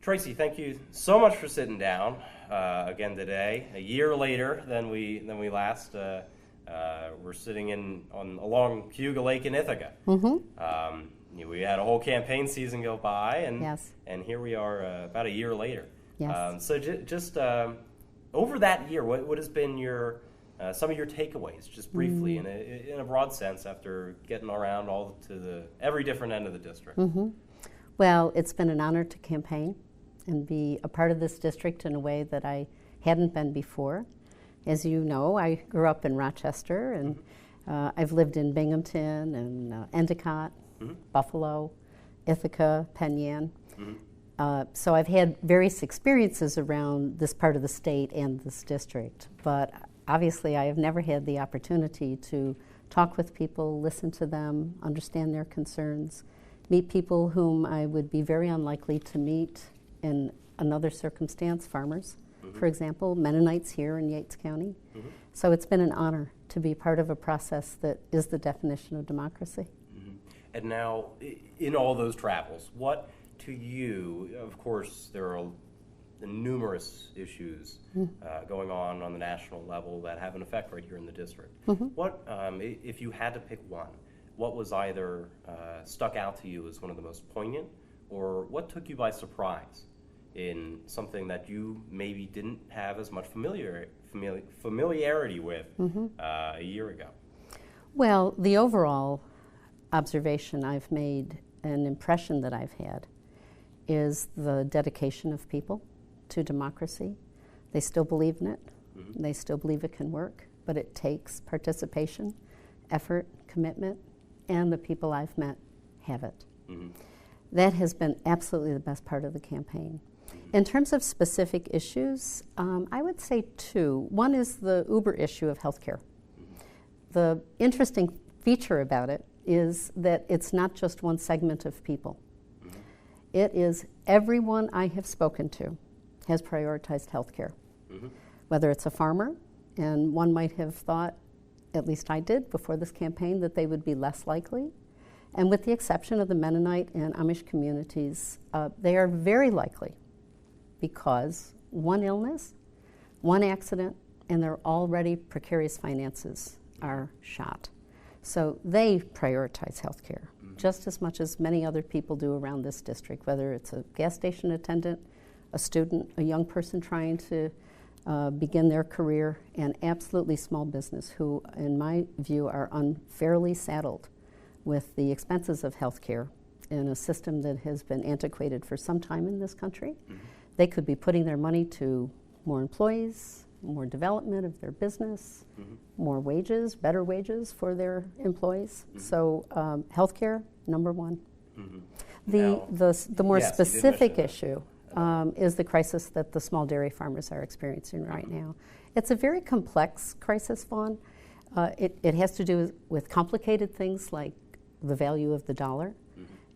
Tracy, thank you so much for sitting down again today. A year later than we last. We're sitting along Cayuga Lake in Ithaca. Mm-hmm. We had a whole campaign season go by, and Yes. and here we are about a year later. Yes. So just over that year, what has been your some of your takeaways, just briefly, in a broad sense, after getting around all to every different end of the district? Mm-hmm. Well, it's been an honor to campaign and be a part of this district in a way that I hadn't been before. As you know, I grew up in Rochester, and I've lived in Binghamton and Endicott, Buffalo, Ithaca, Penn Yan. So I've had various experiences around this part of the state and this district, but obviously I have never had the opportunity to talk with people, listen to them, understand their concerns, meet people whom I would be very unlikely to meet in another circumstance, farmers, for example, Mennonites here in Yates County. So it's been an honor to be part of a process that is the definition of democracy. And now, in all those travels, what to you, of course, there are numerous issues going on the national level that have an effect right here in the district. What, if you had to pick one, what was either stuck out to you as one of the most poignant, or what took you by surprise in something that you maybe didn't have as much familiarity with a year ago? Well, the overall observation I've made, an impression that I've had, is the dedication of people to democracy. They still believe in it. They still believe it can work, but it takes participation, effort, commitment, and the people I've met have it. That has been absolutely the best part of the campaign. In terms of specific issues, I would say two. One is the uber issue of healthcare. The interesting feature about it is that it's not just one segment of people. It is everyone I have spoken to has prioritized healthcare. Whether it's a farmer, and one might have thought, at least I did before this campaign, that they would be less likely. And with the exception of the Mennonite and Amish communities, they are very likely, because one illness, one accident, and their already precarious finances are shot. So they prioritize healthcare just as much as many other people do around this district, whether it's a gas station attendant, a student, a young person trying to begin their career, and absolutely small business who, in my view, are unfairly saddled with the expenses of healthcare in a system that has been antiquated for some time in this country. They could be putting their money to more employees, more development of their business, more wages, better wages for their employees. So healthcare, number one. The more specific issue is the crisis that the small dairy farmers are experiencing right now. It's a very complex crisis, Vaughn. It has to do with complicated things like the value of the dollar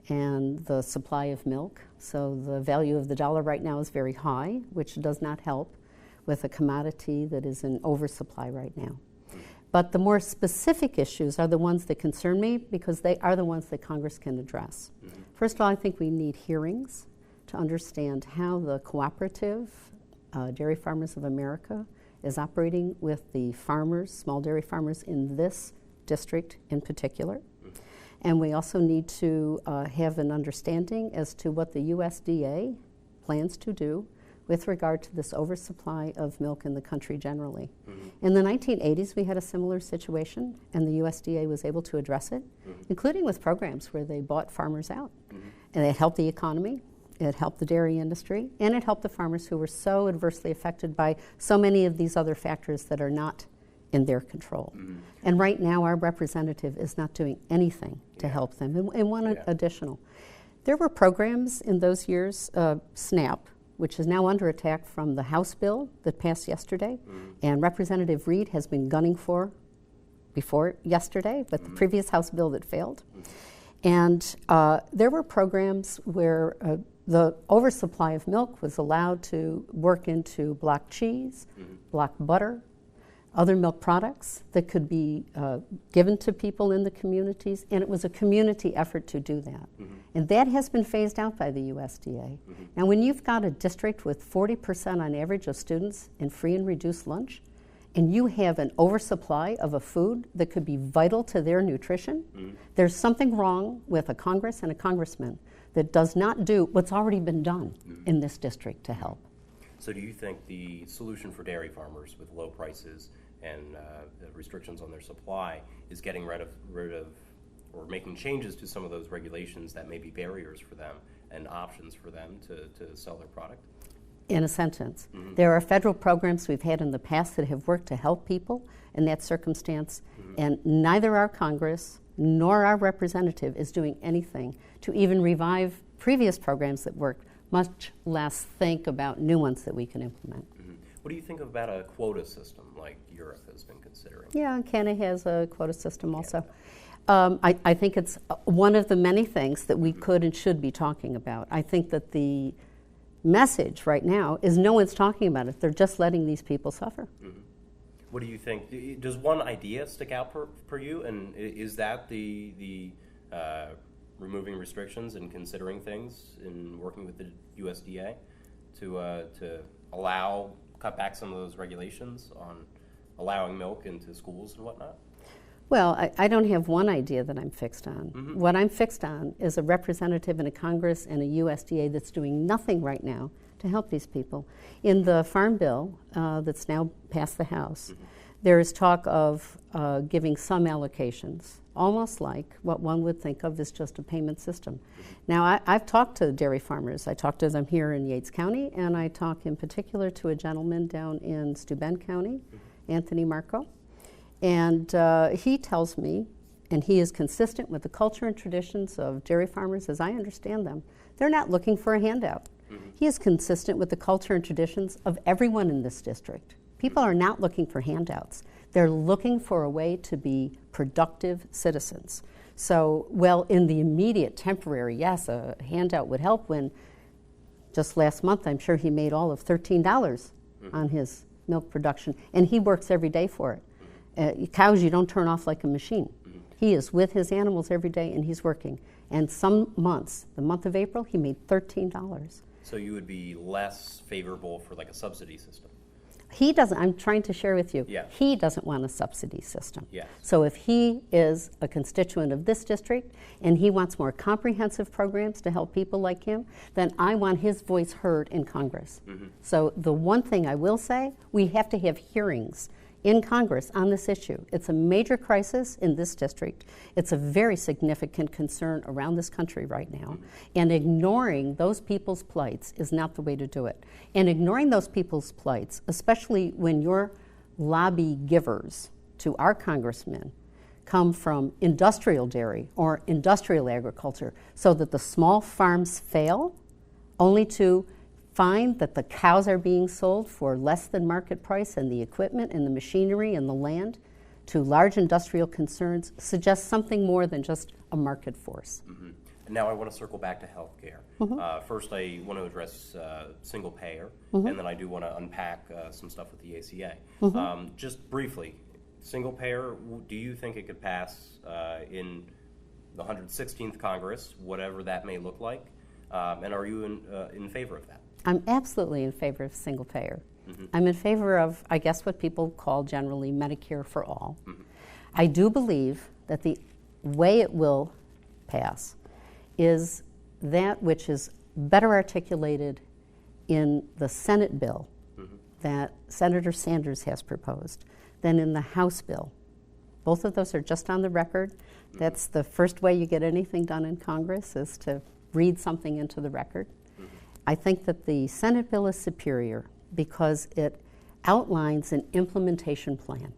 and the supply of milk. So the value of the dollar right now is very high, which does not help with a commodity that is in oversupply right now. But the more specific issues are the ones that concern me, because they are the ones that Congress can address. First of all, I think we need hearings to understand how the cooperative Dairy Farmers of America is operating with the farmers, small dairy farmers in this district in particular. And we also need to have an understanding as to what the USDA plans to do with regard to this oversupply of milk in the country generally. In the 1980s, we had a similar situation, and the USDA was able to address it, including with programs where they bought farmers out. And it helped the economy, it helped the dairy industry, and it helped the farmers who were so adversely affected by so many of these other factors that are not in their control. And right now, our representative is not doing anything to help them. And one additional. There were programs in those years, SNAP, which is now under attack from the House bill that passed yesterday, and Representative Reed has been gunning for before yesterday, but the previous House bill that failed. And there were programs where the oversupply of milk was allowed to work into block cheese, block butter, other milk products that could be given to people in the communities, and it was a community effort to do that. And that has been phased out by the USDA. Now, when you've got a district with 40% on average of students in free and reduced lunch, and you have an oversupply of a food that could be vital to their nutrition, there's something wrong with a Congress and a congressman that does not do what's already been done in this district to help. So do you think the solution for dairy farmers with low prices and restrictions on their supply is getting rid of or making changes to some of those regulations that may be barriers for them and options for them to sell their product? In a sentence. There are federal programs we've had in the past that have worked to help people in that circumstance, and neither our Congress nor our representative is doing anything to even revive previous programs that worked, much less think about new ones that we can implement. What do you think about a quota system like Europe has been considering? Yeah, Canada has a quota system also. I think it's one of the many things that we could and should be talking about. I think that the message right now is no one's talking about it. They're just letting these people suffer. What do you think? Does one idea stick out for you? And is that the removing restrictions and considering things and working with the USDA to cut back some of those regulations on allowing milk into schools and whatnot? Well, I don't have one idea that I'm fixed on. What I'm fixed on is a representative in a Congress and a USDA that's doing nothing right now to help these people. In the Farm Bill that's now passed the House, there is talk of giving some allocations, almost like what one would think of as just a payment system. Now, I've talked to dairy farmers. I talked to them here in Yates County, and I talk in particular to a gentleman down in Steuben County, Anthony Marco. And he tells me, and he is consistent with the culture and traditions of dairy farmers as I understand them, they're not looking for a handout. He is consistent with the culture and traditions of everyone in this district. People are not looking for handouts. They're looking for a way to be productive citizens. So, well, in the immediate temporary, yes, a handout would help when just last month I'm sure he made all of $13 on his milk production, and he works every day for it. Cows you don't turn off like a machine. He is with his animals every day and he's working. And some months, the month of April, he made $13. So you would be less favorable for like a subsidy system? He doesn't, I'm trying to share with you, Yeah. He doesn't want a subsidy system. Yes. So if he is a constituent of this district and he wants more comprehensive programs to help people like him, then I want his voice heard in Congress. So the one thing I will say, we have to have hearings in Congress on this issue. It's a major crisis in this district. It's a very significant concern around this country right now. And ignoring those people's plights is not the way to do it. And ignoring those people's plights, especially when your lobby givers to our congressmen come from industrial dairy or industrial agriculture, so that the small farms fail, only to find that the cows are being sold for less than market price, and the equipment and the machinery and the land to large industrial concerns suggests something more than just a market force. And now I want to circle back to health care. First, I want to address single payer, and then I do want to unpack some stuff with the ACA. Just briefly, single payer, do you think it could pass in the 116th Congress, whatever that may look like? And are you in favor of that? I'm absolutely in favor of single payer. I'm in favor of, I guess, what people call generally Medicare for all. I do believe that the way it will pass is that which is better articulated in the Senate bill that Senator Sanders has proposed than in the House bill. Both of those are just on the record. That's the first way you get anything done in Congress, is to read something into the record. I think that the Senate bill is superior because it outlines an implementation plan.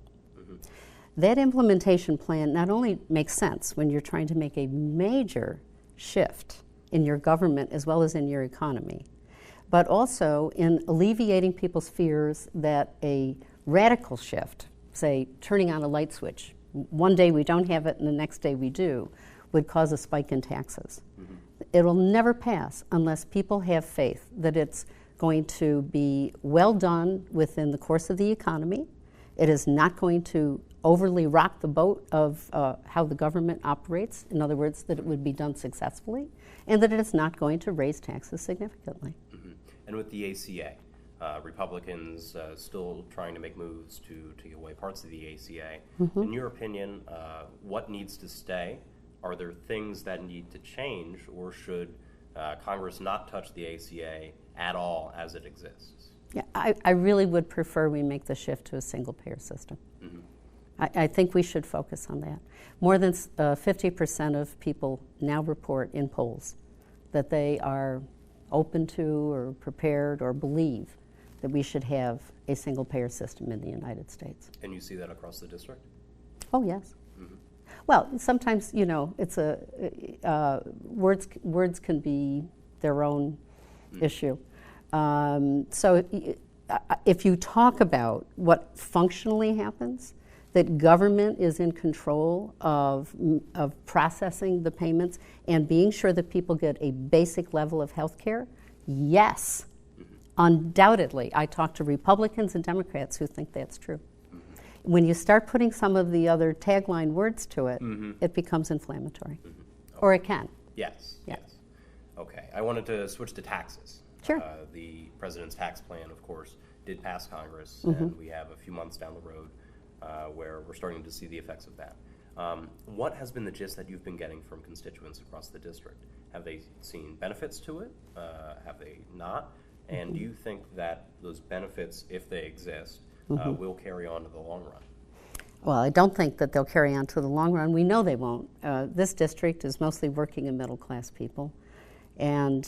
That implementation plan not only makes sense when you're trying to make a major shift in your government as well as in your economy, but also in alleviating people's fears that a radical shift, say turning on a light switch, one day we don't have it and the next day we do, would cause a spike in taxes. It'll never pass unless people have faith that it's going to be well done within the course of the economy It is not going to overly rock the boat of how the government operates, in other words, that it would be done successfully, and that it is not going to raise taxes significantly. Mm-hmm. And with the ACA, Republicans still trying to make moves to take away parts of the ACA. Mm-hmm. In your opinion, what needs to stay? Are there things that need to change, or should Congress not touch the ACA at all as it exists? Yeah, I really would prefer we make the shift to a single-payer system. Mm-hmm. I think we should focus on that. More than 50% of people now report in polls that they are open to or prepared or believe that we should have a single-payer system in the United States. And you see that across the district? Oh, yes. Mm-hmm. Well, sometimes, it's words can be their own issue. So if you talk about what functionally happens, that government is in control of processing the payments and being sure that people get a basic level of health care, yes, undoubtedly. I talk to Republicans and Democrats who think that's true. When you start putting some of the other tagline words to it, it becomes inflammatory. Okay. Or it can. Yes, yes. Okay, I wanted to switch to taxes. Sure. The president's tax plan, of course, did pass Congress, and we have a few months down the road where we're starting to see the effects of that. What has been the gist that you've been getting from constituents across the district? Have they seen benefits to it? Have they not? And do you think that those benefits, if they exist, will carry on to the long run? Well, I don't think that they'll carry on to the long run. We know they won't. This district is mostly working and middle-class people. And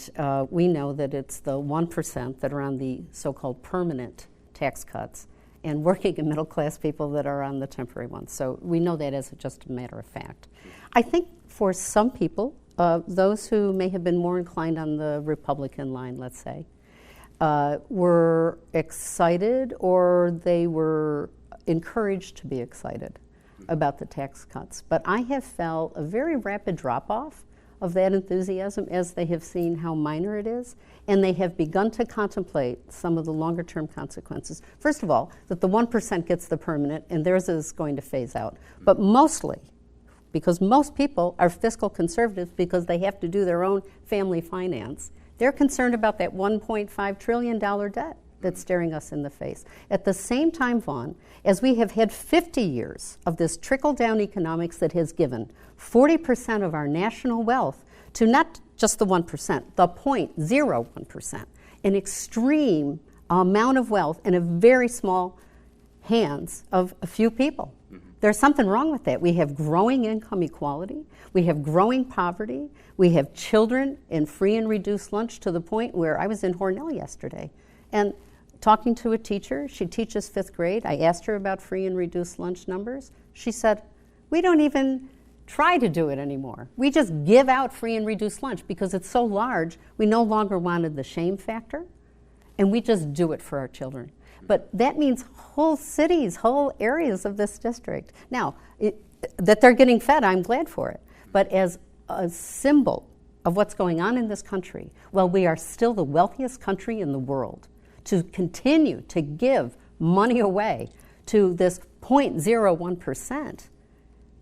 we know that it's the 1% that are on the so-called permanent tax cuts and working and middle-class people that are on the temporary ones. So we know that as just a matter of fact. I think for some people, those who may have been more inclined on the Republican line, let's say, were excited, or they were encouraged to be excited about the tax cuts. But I have felt a very rapid drop-off of that enthusiasm as they have seen how minor it is, and they have begun to contemplate some of the longer-term consequences. First of all, that the 1% gets the permanent, and theirs is going to phase out. But mostly, because most people are fiscal conservatives because they have to do their own family finance, they're concerned about that $1.5 trillion debt that's staring us in the face. At the same time, Vaughn, as we have had 50 years of this trickle-down economics that has given 40% of our national wealth to not just the 1%, the 0.01%, an extreme amount of wealth in a very small hands of a few people. There's something wrong with that. We have growing income equality. We have growing poverty. We have children in free and reduced lunch to the point where I was in Hornell yesterday and talking to a teacher. She teaches 5th grade. I asked her about free and reduced lunch numbers. She said, we don't even try to do it anymore. We just give out free and reduced lunch because it's so large, we no longer wanted the shame factor, and we just do it for our children. But that means whole cities, whole areas of this district. Now, that they're getting fed, I'm glad for it. But as a symbol of what's going on in this country, well, we are still the wealthiest country in the world. To continue to give money away to this 0.01%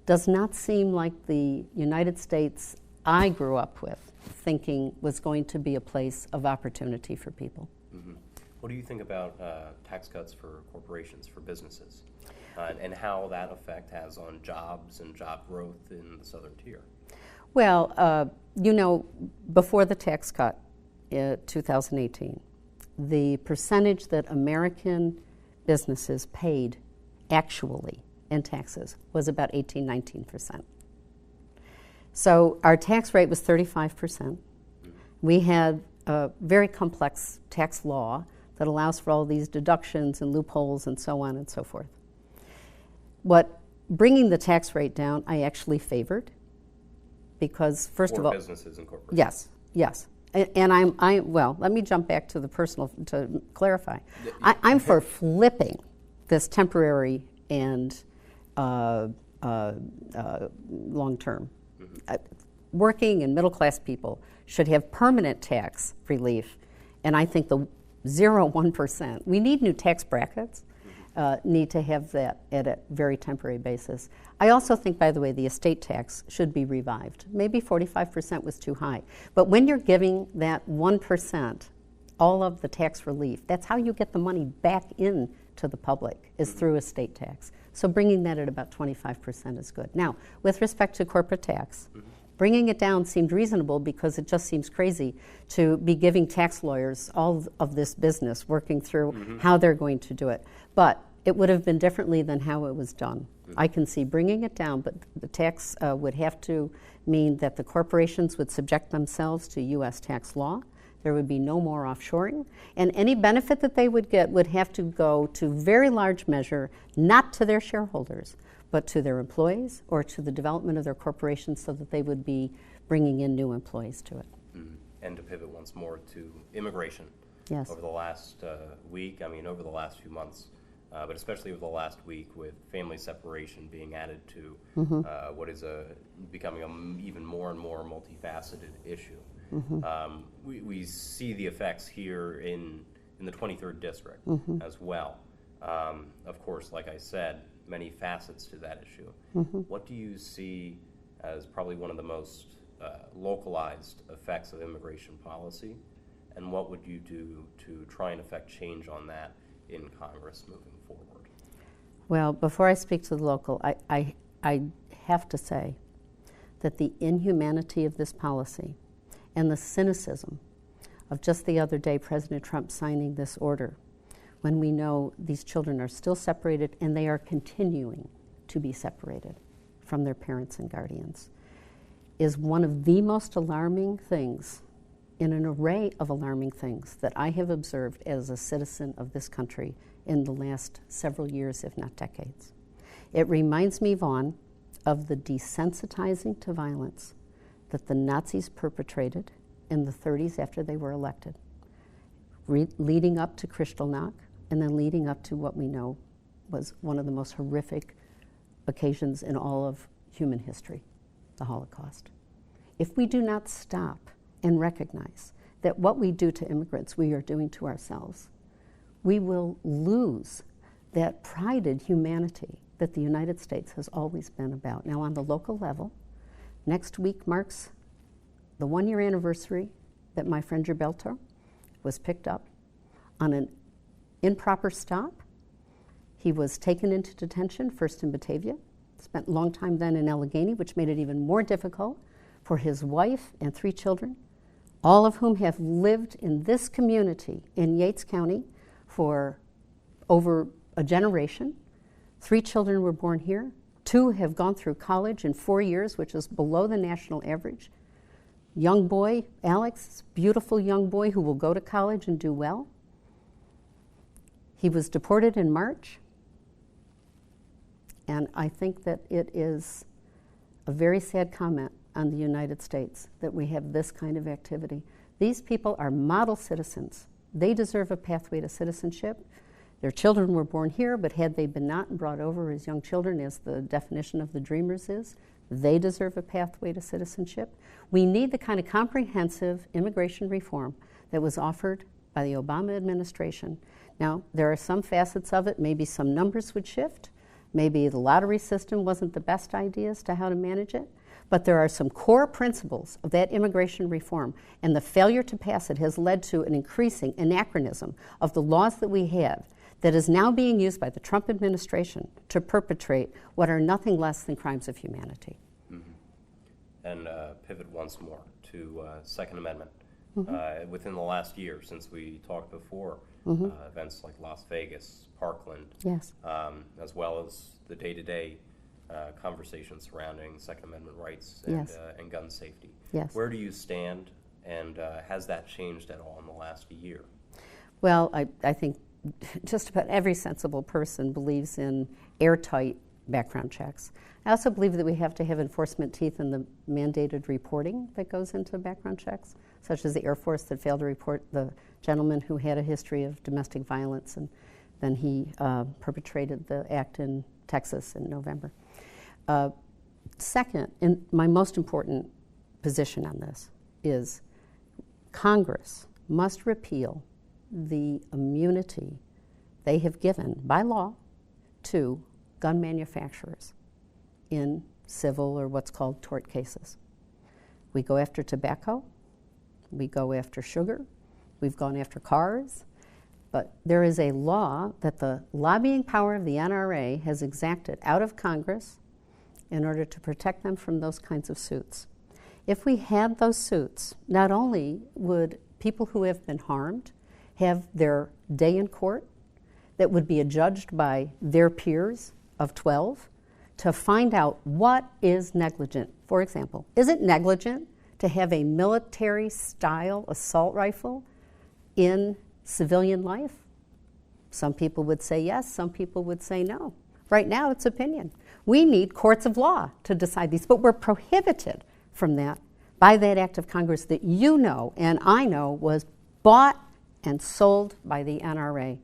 does not seem like the United States I grew up with thinking was going to be a place of opportunity for people. Mm-hmm. What do you think about tax cuts for corporations, for businesses, and how that effect has on jobs and job growth in the southern tier? Well, before the tax cut in 2018, the percentage that American businesses paid actually in taxes was about 18-19%. So our tax rate was 35%. We had a very complex tax law that allows for all these deductions and loopholes and so on and so forth. Bringing the tax rate down, I actually favored, because first of all, businesses and corporations. Yes. And let me jump back to the personal to clarify. I'm for flipping this temporary and long-term. Working and middle-class people should have permanent tax relief, and I think the 0.01%. We need new tax brackets. need to have that at a very temporary basis. I also think, by the way, the estate tax should be revived. Maybe 45% was too high. But when you're giving that 1%, all of the tax relief, that's how you get the money back in to the public, is through estate tax. So bringing that at about 25% is good. Now, with respect to corporate tax, bringing it down seemed reasonable because it just seems crazy to be giving tax lawyers all of this business, working through how they're going to do it. But it would have been differently than how it was done. I can see bringing it down, but the tax would have to mean that the corporations would subject themselves to U.S. tax law. There would be no more offshoring, and any benefit that they would get would have to go to very large measure, not to their shareholders, but to their employees or to the development of their corporations so that they would be bringing in new employees to it. And to pivot once more to immigration. Yes. Over the last week, over the last few months, but especially over the last week with family separation being added to what is becoming an even more and more multifaceted issue. We see the effects here in the 23rd District as well. Of course, like I said, many facets to that issue. What do you see as probably one of the most localized effects of immigration policy, and what would you do to try and affect change on that in Congress moving forward? Well, before I speak to the local, I have to say that the inhumanity of this policy and the cynicism of just the other day President Trump signing this order, when we know these children are still separated and they are continuing to be separated from their parents and guardians, is one of the most alarming things in an array of alarming things that I have observed as a citizen of this country in the last several years, if not decades. It reminds me, Vaughn, of the desensitizing to violence that the Nazis perpetrated in the 30s after they were elected, leading up to Kristallnacht, and then leading up to what we know was one of the most horrific occasions in all of human history, the Holocaust. If we do not stop and recognize that what we do to immigrants we are doing to ourselves, we will lose that prided humanity that the United States has always been about. Now, on the local level, next week marks the 1-year anniversary that my friend Gilberto was picked up on an improper stop. He was taken into detention, first in Batavia, spent a long time then in Allegheny, which made it even more difficult for his wife and 3 children, all of whom have lived in this community in Yates County for over a generation. 3 children were born here. 2 have gone through college in 4 years, which is below the national average. Young boy, Alex, beautiful young boy who will go to college and do well. He was deported in March, and I think that it is a very sad comment on the United States that we have this kind of activity. These people are model citizens. They deserve a pathway to citizenship. Their children were born here, but had they been not and brought over as young children, as the definition of the Dreamers is, they deserve a pathway to citizenship. We need the kind of comprehensive immigration reform that was offered by the Obama administration. Now, there are some facets of it. Maybe some numbers would shift. Maybe the lottery system wasn't the best idea as to how to manage it. But there are some core principles of that immigration reform, and the failure to pass it has led to an increasing anachronism of the laws that we have that is now being used by the Trump administration to perpetrate what are nothing less than crimes of humanity. And pivot once more to Second Amendment. Within the last year, since we talked before, events like Las Vegas, Parkland, Yes. As well as the day-to-day conversations surrounding Second Amendment rights and, Yes. And gun safety. Yes. Where do you stand, and has that changed at all in the last year? Well, I think just about every sensible person believes in airtight background checks. I also believe that we have to have enforcement teeth in the mandated reporting that goes into background checks, such as the Air Force that failed to report the gentleman who had a history of domestic violence, and then he perpetrated the act in Texas in November. Second, and my most important position on this is Congress must repeal the immunity they have given by law to gun manufacturers in civil or what's called tort cases. We go after tobacco, we go after sugar, we've gone after cars, but there is a law that the lobbying power of the NRA has exacted out of Congress in order to protect them from those kinds of suits. If we had those suits, not only would people who have been harmed have their day in court that would be adjudged by their peers of 12 to find out what is negligent. For example, is it negligent to have a military-style assault rifle in civilian life? Some people would say yes, some people would say no. Right now, it's opinion. We need courts of law to decide these, but we're prohibited from that by that act of Congress that you know and I know was bought and sold by the NRA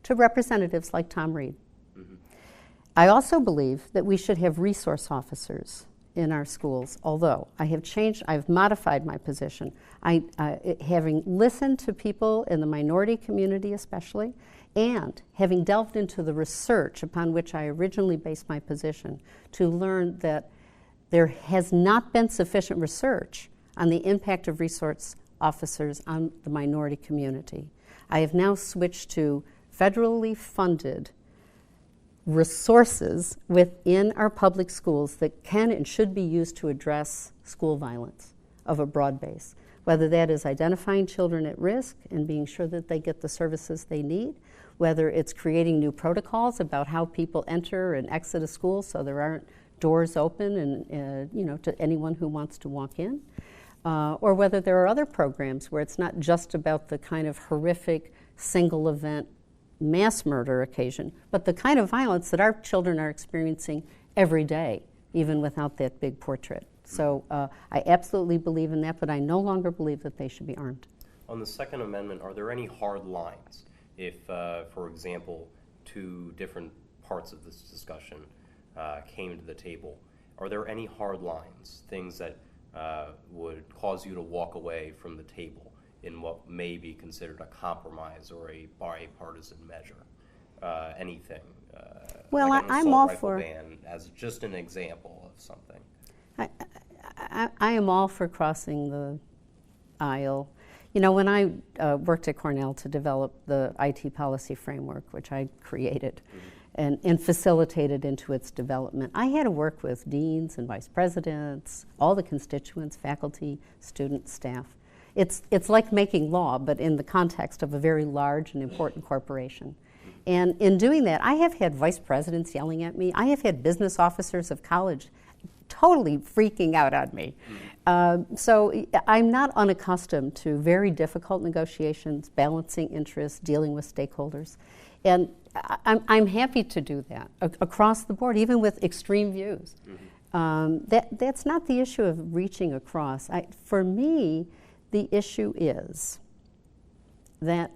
to representatives like Tom Reed. Mm-hmm. I also believe that we should have resource officers in our schools, although I've modified my position. Having listened to people in the minority community especially, and having delved into the research upon which I originally based my position, to learn that there has not been sufficient research on the impact of resource officers on the minority community. I have now switched to federally funded resources within our public schools that can and should be used to address school violence of a broad base, whether that is identifying children at risk and being sure that they get the services they need, whether it's creating new protocols about how people enter and exit a school so there aren't doors open and to anyone who wants to walk in, or whether there are other programs where it's not just about the kind of horrific single event mass murder occasion, but the kind of violence that our children are experiencing every day, even without that big portrait. So I absolutely believe in that, but I no longer believe that they should be armed. On the Second Amendment, are there any hard lines if, for example, two different parts of this discussion came to the table? Are there any hard lines, things that would cause you to walk away from the table in what may be considered a compromise or a bipartisan measure? Anything? Well, like an I'm assault all rifle for ban as just an example of something. I am all for crossing the aisle. You know, when I worked at Cornell to develop the IT policy framework, which I created and facilitated into its development, I had to work with deans and vice presidents, all the constituents, faculty, students, staff. It's like making law, but in the context of a very large and important corporation. And in doing that, I have had vice presidents yelling at me. I have had business officers of college totally freaking out on me. So I'm not unaccustomed to very difficult negotiations, balancing interests, dealing with stakeholders. And I'm happy to do that across the board, even with extreme views. That's not the issue of reaching across. For me, the issue is that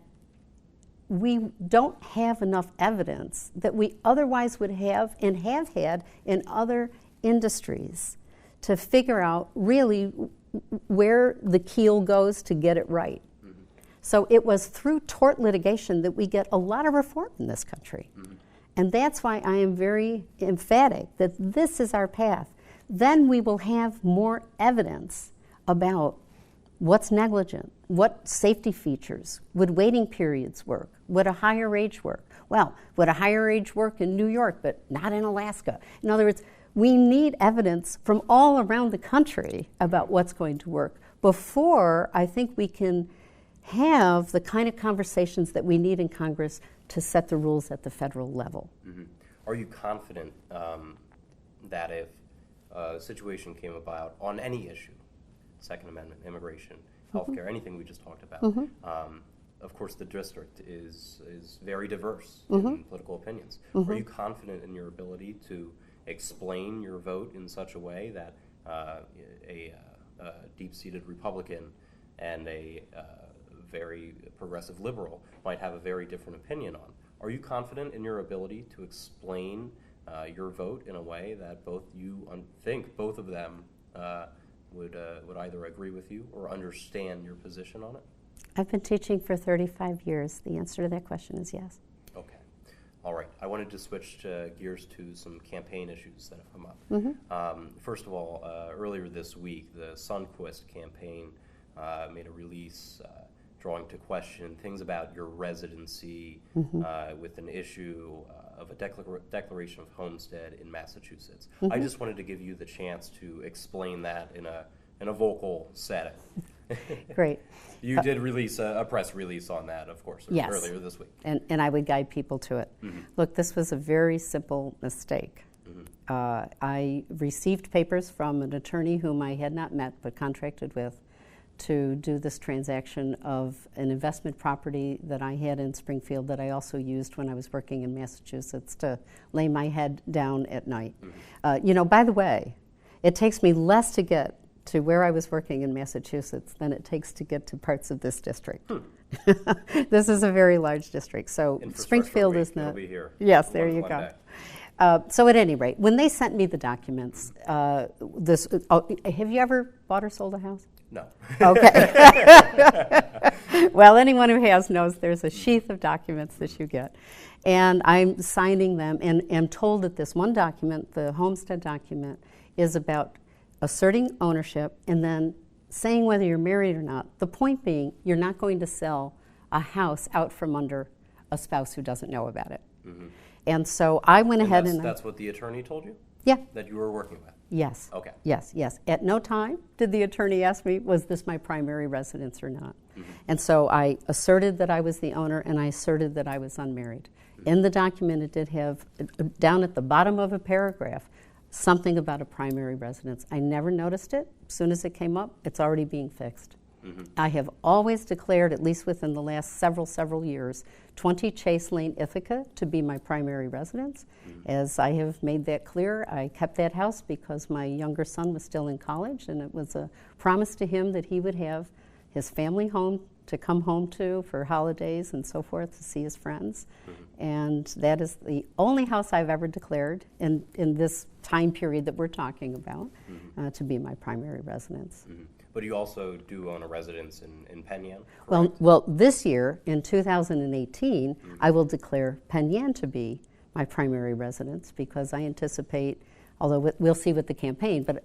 we don't have enough evidence that we otherwise would have and have had in other industries to figure out really where the keel goes to get it right. So it was through tort litigation that we get a lot of reform in this country. And that's why I am very emphatic that this is our path. Then we will have more evidence about what's negligent, what safety features, would waiting periods work, would a higher age work? Well, would a higher age work in New York but not in Alaska? In other words, we need evidence from all around the country about what's going to work before I think we can have the kind of conversations that we need in Congress to set the rules at the federal level. Are you confident that if a situation came about on any issue, Second Amendment, immigration, healthcare, anything we just talked about, of course the district is very diverse in political opinions. Are you confident in your ability to explain your vote in such a way that a deep-seated Republican and a very progressive liberal might have a very different opinion on? Are you confident in your ability to explain your vote in a way that both you think both of them would either agree with you or understand your position on it? I've been teaching for 35 years. The answer to that question is yes. Okay. All right. I wanted to switch gears to some campaign issues that have come up. First of all, earlier this week, the Sunquist campaign made a release drawing to question things about your residency with an issue of a declaration of homestead in Massachusetts. I just wanted to give you the chance to explain that in a vocal setting. Great. You did release a press release on that, of course, yes. earlier this week. And I would guide people to it. Look, this was a very simple mistake. I received papers from an attorney whom I had not met but contracted with to do this transaction of an investment property that I had in Springfield that I also used when I was working in Massachusetts to lay my head down at night. By the way, it takes me less to get to where I was working in Massachusetts than it takes to get to parts of this district. This is a very large district, so Springfield is not. Be here. Yes, there you go. So at any rate, when they sent me the documents, have you ever bought or sold a house? No. Okay. Well, anyone who has knows there's a sheath of documents that you get. And I'm signing them and am told that this one document, the homestead document, is about asserting ownership and then saying whether you're married or not. The point being, you're not going to sell a house out from under a spouse who doesn't know about it. And so I went ahead and... That's what the attorney told you? Yeah. That you were working with? Yes. Okay. Yes. At no time did the attorney ask me, was this my primary residence or not? And so I asserted that I was the owner and I asserted that I was unmarried. In the document, it did have, down at the bottom of a paragraph, something about a primary residence. I never noticed it. As soon as it came up, it's already being fixed. I have always declared, at least within the last several years, 20 Chase Lane, Ithaca to be my primary residence. As I have made that clear, I kept that house because my younger son was still in college, and it was a promise to him that he would have his family home to come home to for holidays and so forth, to see his friends. And that is the only house I've ever declared in this time period that we're talking about to be my primary residence. But you also do own a residence in Penn Yan? Well, this year, in 2018, I will declare Penn Yan to be my primary residence because I anticipate, although we'll see with the campaign, but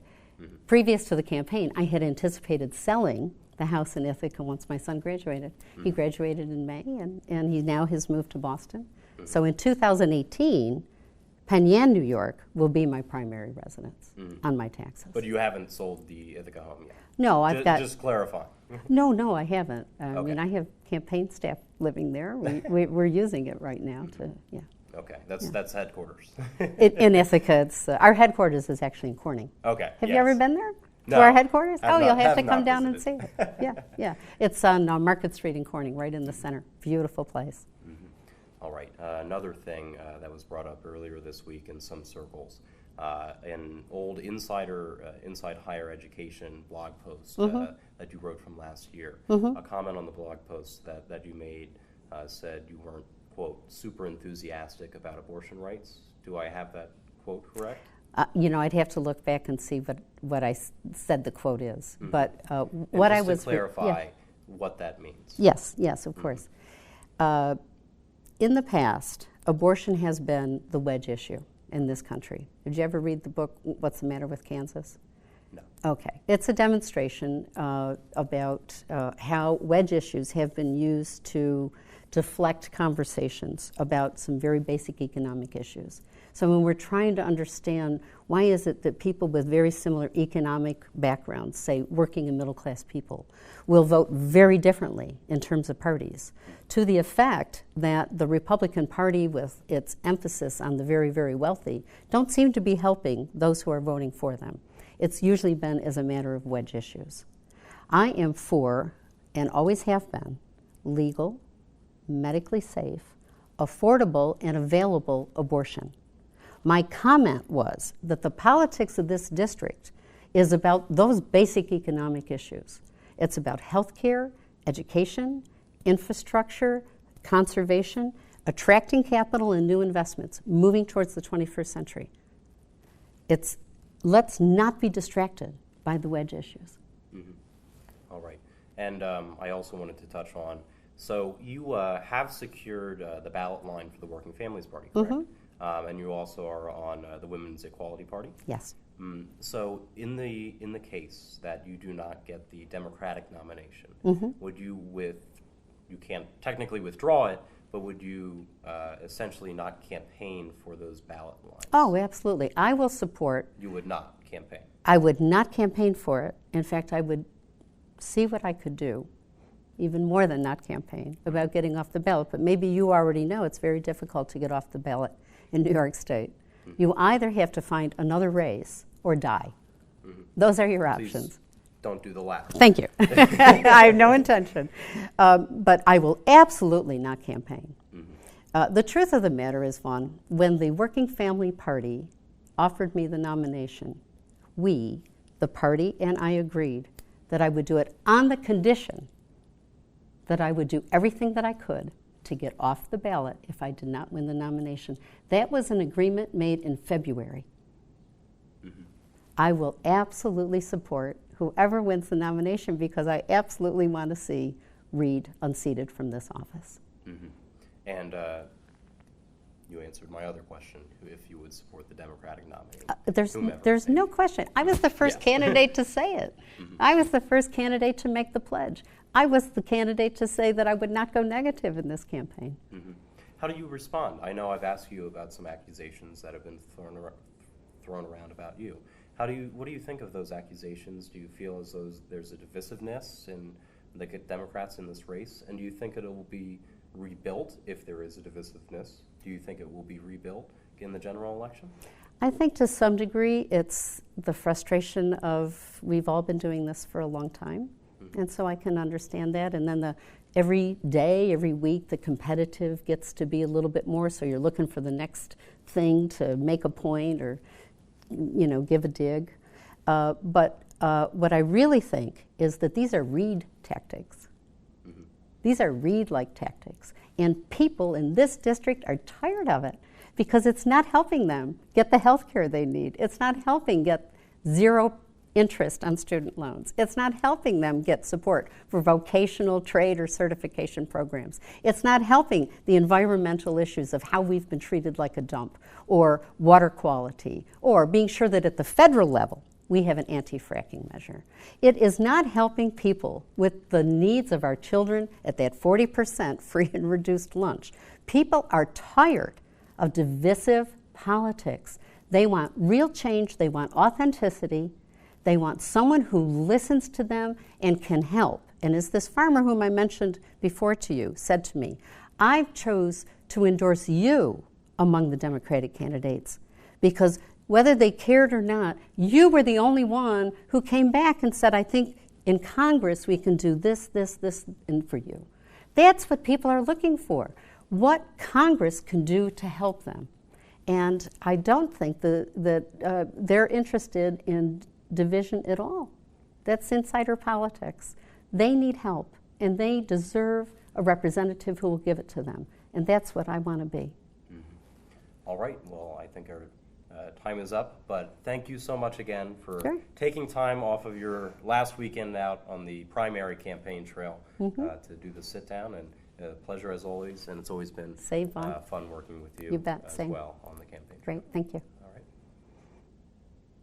previous to the campaign, I had anticipated selling the house in Ithaca once my son graduated. He graduated in May, and he now has moved to Boston. So in 2018, Penn Yan, New York, will be my primary residence on my taxes. But you haven't sold the Ithaca home yet? No, I've got... Just clarifying. No, I haven't. I mean, I have campaign staff living there. We're using it right now to, Okay, that's headquarters. In Ithaca, our headquarters is actually in Corning. Okay. Have you ever been there? No. To our headquarters? You'll have to come not down visited. and see it. Yeah. It's on Market Street in Corning, right in the center. Beautiful place. All right. Another thing that was brought up earlier this week in some circles, an old Inside Higher Education blog post that you wrote from last year. A comment on the blog post that you made said you weren't, quote, super enthusiastic about abortion rights. Do I have that quote correct? I'd have to look back and see what I said the quote is. But what I was... to clarify what that means. Yes, of course. In the past, abortion has been the wedge issue in this country. Did you ever read the book, What's the Matter with Kansas? No. Okay. It's a demonstration about how wedge issues have been used to deflect conversations about some very basic economic issues. So when we're trying to understand why is it that people with very similar economic backgrounds, say working and middle class people, will vote very differently in terms of parties, to the effect that the Republican Party, with its emphasis on the very, very wealthy, don't seem to be helping those who are voting for them. It's usually been as a matter of wedge issues. I am for, and always have been, legal, medically safe, affordable, and available abortion. My comment was that the politics of this district is about those basic economic issues. It's about health care, education, infrastructure, conservation, attracting capital and new investments, moving towards the 21st century. Let's not be distracted by the wedge issues. All right. And I also wanted to touch on So you have secured the ballot line for the Working Families Party, correct? And you also are on the Women's Equality Party? Yes. So in the case that you do not get the Democratic nomination, would you you can't technically withdraw it, but would you essentially not campaign for those ballot lines? Oh, absolutely. I will support. You would not campaign? I would not campaign for it. In fact, I would see what I could do, even more than not campaign, about getting off the ballot. But maybe you already know it's very difficult to get off the ballot in New York State. You either have to find another race or die. Those are your options. Please don't do the latter. Thank you. I have no intention. But I will absolutely not campaign. The truth of the matter is, Vaughn, when the Working Family Party offered me the nomination, we, the party, and I agreed that I would do it on the condition that I would do everything that I could to get off the ballot if I did not win the nomination. That was an agreement made in February. I will absolutely support whoever wins the nomination because I absolutely want to see Reed unseated from this office. And you answered my other question, if you would support the Democratic nominee. There's no question. I was the first candidate to say it. I was the first candidate to make the pledge. I was the candidate to say that I would not go negative in this campaign. How do you respond? I know I've asked you about some accusations that have been thrown around about you. What do you think of those accusations? Do you feel as though there's a divisiveness in the Democrats in this race? And do you think it will be rebuilt if there is a divisiveness? Do you think it will be rebuilt in the general election? I think to some degree it's the frustration of we've all been doing this for a long time. And so I can understand that. And then every day, every week, the competitive gets to be a little bit more. So you're looking for the next thing to make a point or, give a dig. But what I really think is that these are Reed tactics. These are Reed-like tactics. And people in this district are tired of it because it's not helping them get the health care they need. It's not helping get zero interest on student loans. It's not helping them get support for vocational, trade, or certification programs. It's not helping the environmental issues of how we've been treated like a dump, or water quality, or being sure that at the federal level we have an anti-fracking measure. It is not helping people with the needs of our children at that 40% free and reduced lunch. People are tired of divisive politics. They want real change. They want authenticity. They want someone who listens to them and can help. And as this farmer whom I mentioned before to you said to me, I chose to endorse you among the Democratic candidates because whether they cared or not, you were the only one who came back and said, I think in Congress we can do this, this, this, and for you. That's what people are looking for, what Congress can do to help them. And I don't think that they're interested in division at all. That's insider politics. They need help, and they deserve a representative who will give it to them. And that's what I want to be. All right. Well, I think our time is up, but thank you so much again for taking time off of your last weekend out on the primary campaign trail to do the sit-down. And pleasure as always, and it's always been fun working with you You bet. as Same. well on the campaign trail. Great. Thank you.